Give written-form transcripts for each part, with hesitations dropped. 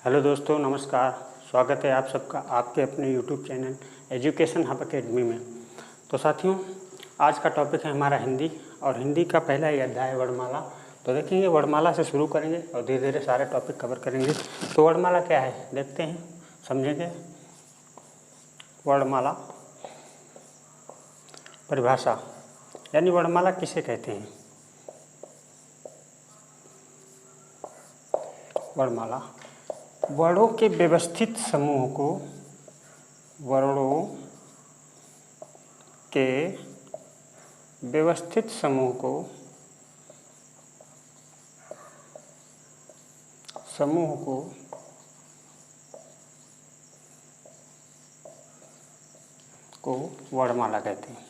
Hello दोस्तों, नमस्कार। स्वागत है आप सबका आपके अपने YouTube channel education hub academy में। तो साथियों, आज का टॉपिक है हमारा हिंदी और हिंदी का पहला ही अध्याय है वर्णमाला। तो देखेंगे, वर्णमाला से शुरू करेंगे और धीरे धीरे सारे टॉपिक कवर करेंगे। तो वर्णमाला क्या है देखते हैं, समझेंगे। वर्णमाला परिभाषा, यानी वर्णमाला किसे कहते हैं। वर्णमाला वर्णों के व्यवस्थित समूह को, वर्णों के व्यवस्थित समूह को वर्णमाला कहते हैं।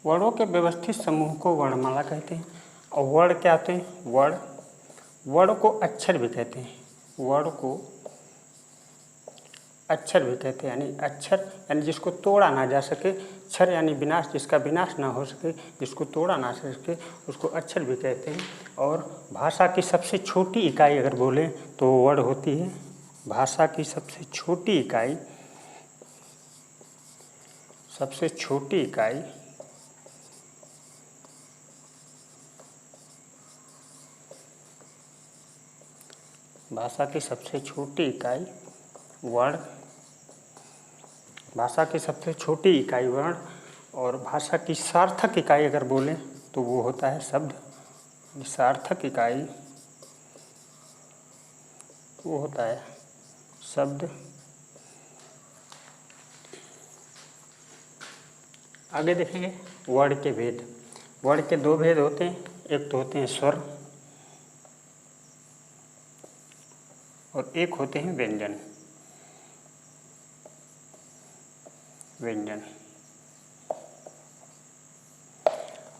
वर्णों के व्यवस्थित समूह को वर्णमाला कहते हैं। और वर्ण क्या होते हैं? वर्ण को अक्षर भी कहते हैं। वर्ण को अक्षर भी कहते हैं, यानी अक्षर यानी जिसको तोड़ा ना जा सके। क्षर यानी विनाश, जिसका विनाश ना हो सके, जिसको तोड़ा ना सके, उसको अक्षर भी कहते हैं। और भाषा की सबसे छोटी इकाई अगर बोलें तो वर्ण होती है। भाषा की सबसे छोटी इकाई भाषा की सबसे छोटी इकाई वर्ण। भाषा की सबसे छोटी इकाई वर्ण। और भाषा की सार्थक इकाई अगर बोलें तो वो होता है शब्द। सार्थक इकाई वो होता है शब्द। आगे देखेंगे वर्ण के भेद। वर्ण के दो भेद होते हैं, एक तो होते हैं स्वर और एक होते हैं व्यंजन।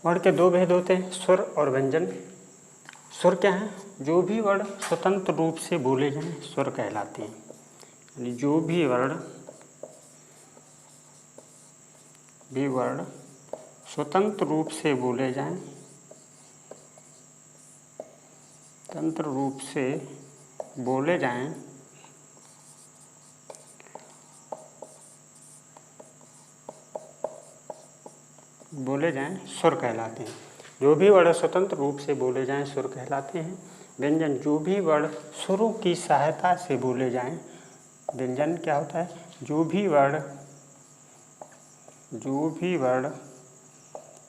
वर्ण के दो भेद होते हैं, स्वर और व्यंजन। स्वर क्या है? जो भी वर्ण स्वतंत्र रूप से बोले जाएं स्वर कहलाते हैं। यानी जो भी वर्ण स्वतंत्र रूप से बोले जाएं, स्वर कहलाते हैं। जो भी वर्ण स्वतंत्र रूप से बोले जाएं स्वर कहलाते हैं। व्यंजन जो भी वर्ण स्वरों की सहायता से बोले जाएं। व्यंजन क्या होता है? जो भी वर्ण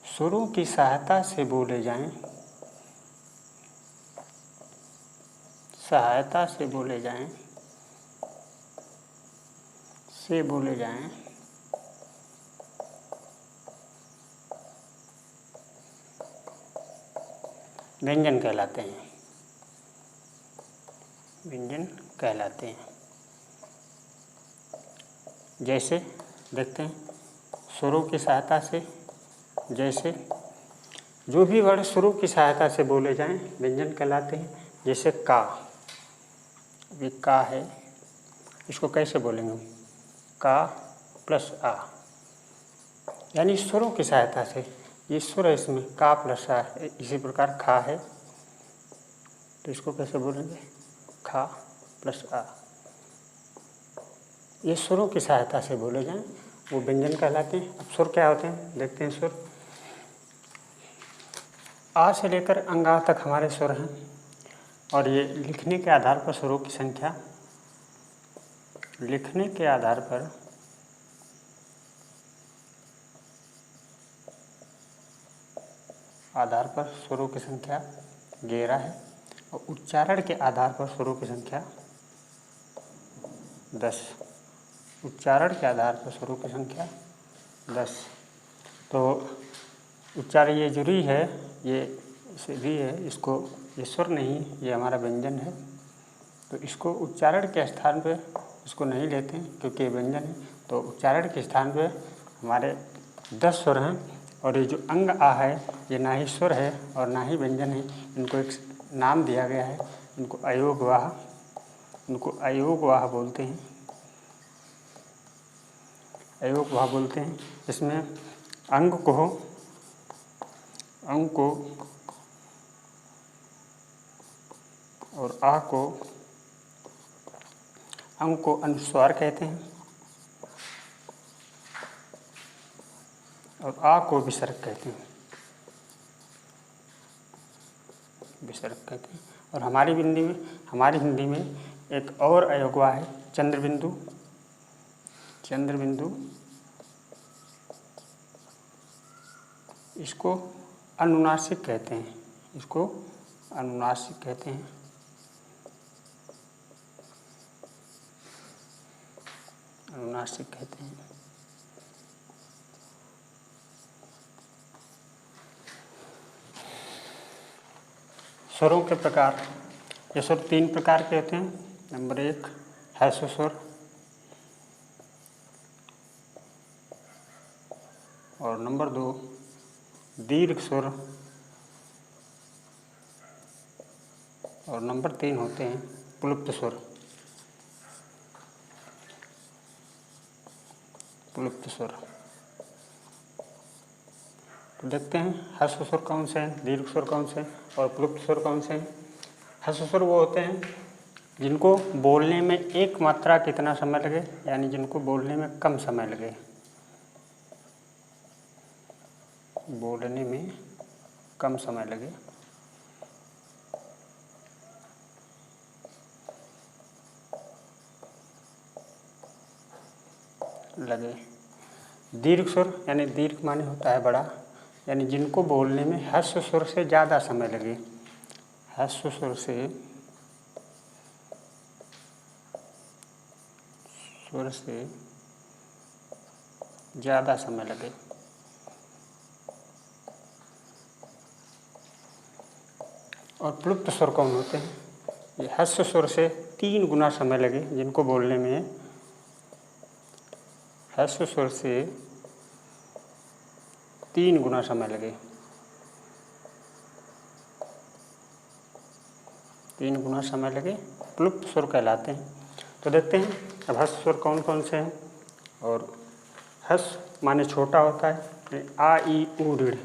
स्वरों की सहायता से बोले जाएं, व्यंजन कहलाते हैं। जैसे देखते हैं, स्वरों की सहायता से, जैसे जो भी वर्ण स्वरों की सहायता से बोले जाएं व्यंजन कहलाते हैं। जैसे का, अभी का है, इसको कैसे बोलेंगे हम? का प्लस आ, यानी स्वरों की सहायता से। ये स्वर है, इसमें का प्लस आ। इसी प्रकार खा है तो इसको कैसे बोलेंगे? खा प्लस आ। ये स्वरों की सहायता से बोले जाएं वो व्यंजन कहलाते हैं। अब स्वर क्या होते हैं देखते हैं। स्वर आ से लेकर अंगा तक हमारे स्वर हैं। और ये लिखने के आधार पर स्वरों की संख्या, स्वरों की संख्या 11 है। और उच्चारण के आधार पर स्वरों की संख्या 10। तो उच्चारण ये जरूरी है, ये इसे भी है, इसको ये स्वर नहीं, ये हमारा व्यंजन है। तो इसको उच्चारण के स्थान पे इसको नहीं लेते हैं क्योंकि ये व्यंजन है। तो उच्चारण के स्थान पे हमारे 10 स्वर हैं। और ये जो अंग आ है ये ना ही स्वर है और ना ही व्यंजन है। इनको एक नाम दिया गया है, इनको अयोगवाह बोलते हैं। इसमें अंग को अंग को और आ को अंग को अनुस्वार कहते हैं और आ को विसर्ग कहते हैं, विसर्ग कहते हैं। और हमारी हिंदी में एक और अयोगवा है चंद्रबिंदु। चंद्रबिंदु इसको अनुनासिक कहते हैं, इसको अनुनासिक कहते हैं। अनुनासिक कहते हैं। स्वरों के प्रकार, ये स्वर 3 प्रकार के होते हैं। नंबर 1 ह्रस्व स्वर और नंबर 2 दीर्घ स्वर और नंबर 3 होते हैं प्लुप्त स्वर। प्लुप्त स्वर तो देखते हैं ह्रस्व स्वर कौन से हैं, दीर्घ स्वर कौन से हैं और प्लुप्त स्वर कौन से हैं। ह्रस्व स्वर वो होते हैं जिनको बोलने में एक मात्रा कितना समय लगे, यानी जिनको बोलने में कम समय लगे, बोलने में कम समय लगे। दीर्घ स्वर यानी दीर्घ माने होता है बड़ा, यानी जिनको बोलने में ह्रस्व स्वर से ज़्यादा समय लगे, ह्रस्व स्वर से ज़्यादा समय लगे। और प्लुप्त स्वर कौन होते हैं, ये ह्रस्व स्वर से 3 गुना समय लगे, जिनको बोलने में ह्रस्व स्वर से 3 गुना समय लगे, 3 गुना समय लगे, प्लुप्त स्वर कहलाते हैं। तो देखते हैं अब ह्रस्व स्वर कौन कौन से हैं। और ह्रस्व माने छोटा होता है, आ ई ऊ ऋ।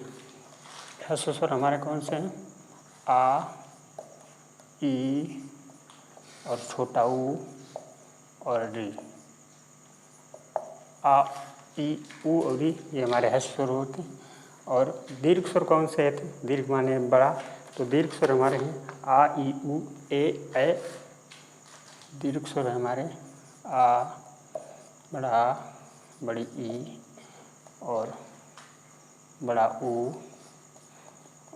ह्रस्व स्वर हमारे कौन से हैं, आ ई और छोटा ऊ और ऋ। आ ई ऊ और ऋ ये हमारे ह्रस्व स्वर होते हैं। और दीर्घ स्वर कौन से थे, दीर्घ माने बड़ा, तो दीर्घ स्वर हमारे हैं आ ई ऊ ए ऐ। दीर्घ स्वर है हमारे आ, बड़ा आ, बड़ी ई और बड़ा ऊ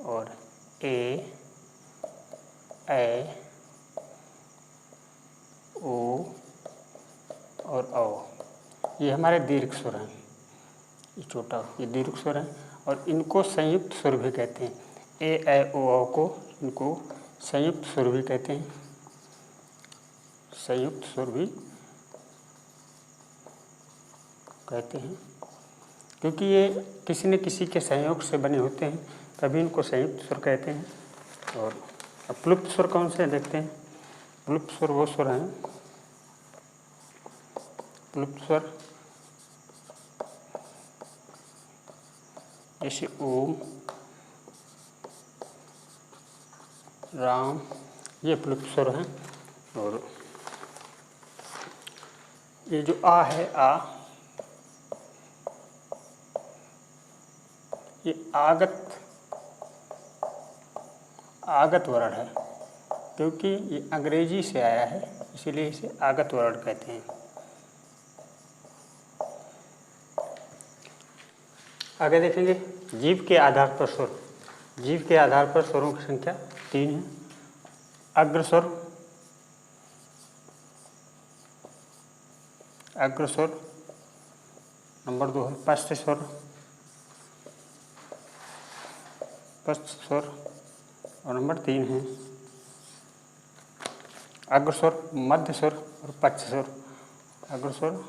और ए ओ और औ। ये हमारे दीर्घ स्वर हैं। ये छोटा ये दीर्घ स्वर हैं और इनको संयुक्त स्वर भी कहते हैं। ए ऐ ओ औ को इनको संयुक्त स्वर भी कहते हैं, संयुक्त स्वर भी कहते हैं, क्योंकि ये किसी न किसी के संयोग से बने होते हैं, तभी इनको संयुक्त स्वर कहते हैं। और अब प्लुप्त स्वर कौन से हैं देखते हैं। प्लुप्त स्वर वो स्वर हैं, प्लुप्त स्वर जैसे ओम, राम, ये प्लुप्त स्वर हैं। और ये जो आ है आ, ये आगत वर्ण है, क्योंकि ये अंग्रेजी से आया है, इसीलिए इसे आगत वर्ण कहते हैं। आगे देखेंगे जीव के आधार पर स्वर। जीव के आधार पर स्वरों की संख्या 3 है। अग्रस्वर, अग्रस्वर। नंबर 2 है पश्च स्वर, पश्च स्वर। और नंबर 3 है अग्रस्वर, मध्य स्वर और पश्च स्वर। अग्रस्वर,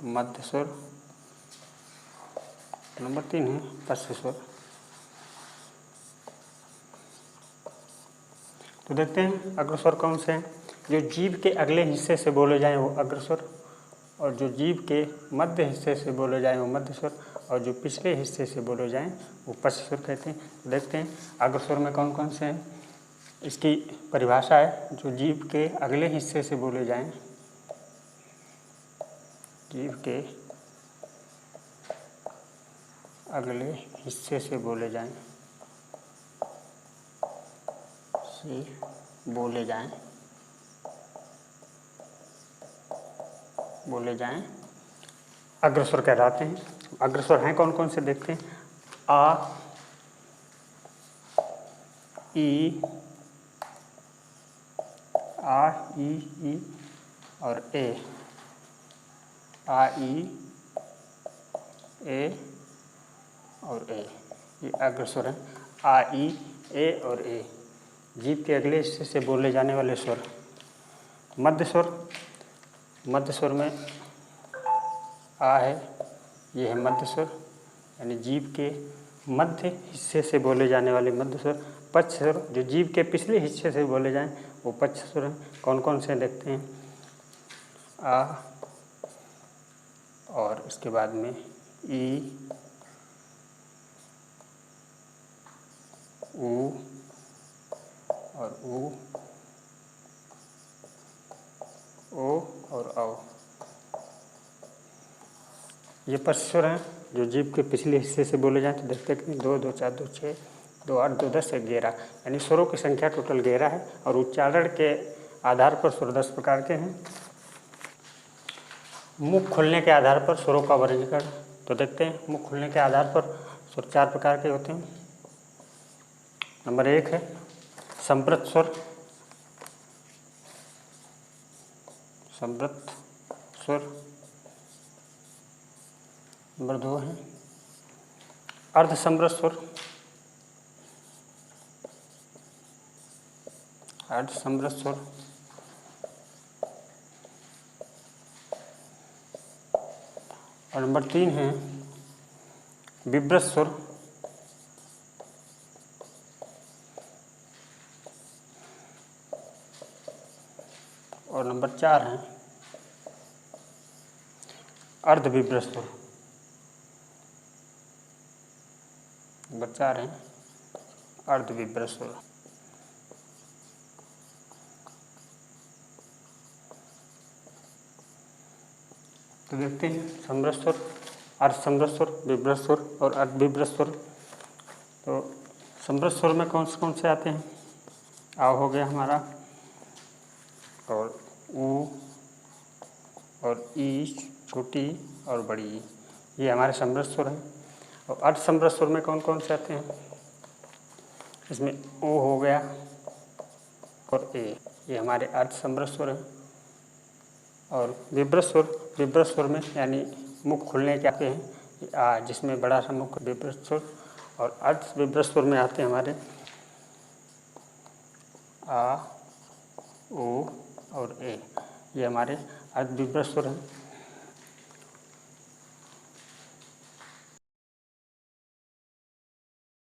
मध्य स्वर, नंबर 3 है पश्च स्वर। तो देखते हैं अग्रस्वर कौन से हैं। जो जीभ के अगले हिस्से से बोले जाएं वो अग्रस्वर, और जो जीभ के मध्य हिस्से से बोले जाएं वो मध्य स्वर, और जो पिछले हिस्से से बोले जाएं वो पश्च स्वर कहते हैं। तो देखते हैं अग्र स्वर में कौन कौन से हैं। इसकी परिभाषा है जो जीभ के अगले हिस्से से बोले जाएं, जीभ के अगले हिस्से से बोले जाएं, बोले जाएं अग्रस्वर कहलाते हैं। अग्रस्वर हैं कौन कौन से देखते हैं। आ, ई, और ए। आ, ई, ए और ए, ये अग्रस्वर हैं। आ, ई, ए और ए जीभ के अगले हिस्से से बोले जाने वाले स्वर। मध्य स्वर, मध्य स्वर में आ है, ये है मध्य स्वर, यानी जीभ के मध्य हिस्से से बोले जाने वाले मध्य स्वर। पश्च स्वर जो जीभ के पिछले हिस्से से बोले जाएं वो पश्च स्वर हैं। कौन कौन से देखते हैं। आ और इसके बाद में ई, ऊ और ऊ, ओ और औ। ये पश्च स्वर हैं जो जीभ के पिछले हिस्से से बोले जाएं। तो देखते हैं 2, 2, 4, 2, 6, 2, 8, 2, 10, 11, यानी स्वरों की संख्या टोटल 11 है। और उच्चारण के आधार पर स्वर 10 प्रकार के हैं। मुख खुलने के आधार पर स्वरों का वर्गीकरण। तो देखते हैं मुख खुलने के आधार पर स्वर 4 प्रकार के होते हैं। नंबर 1 है संवृत स्वर, संवृत स्वर। नंबर 2 है अर्धसंवृत स्वर, अर्धसंवृत स्वर। और नंबर 3 है विवृत स्वर। और नंबर 4 है अर्धविवृत स्वर। नंबर 4 है अर्धविवृत स्वर। तो देखते हैं संवृत स्वर, अर्धसंवृत स्वर, विवृत स्वर और अर्धविवृत स्वर। तो संवृत स्वर में कौन से आते हैं। आ हो गया हमारा, और ऊ और ई छोटी और बड़ी ई, ये हमारे संवृत स्वर हैं। और अर्धसंवृत स्वर में कौन से आते हैं। इसमें ओ हो गया और ए, ये हमारे अर्धसंवृत स्वर हैं। और विवृत स्वर में यानी मुख खुलने के आते हैं आ, जिसमें बड़ा सा मुख विवृत स्वर। और अर्धविवृत स्वर में आते हैं हमारे आ, ओ और ए, ये हमारे अर्धविवृत स्वर हैं।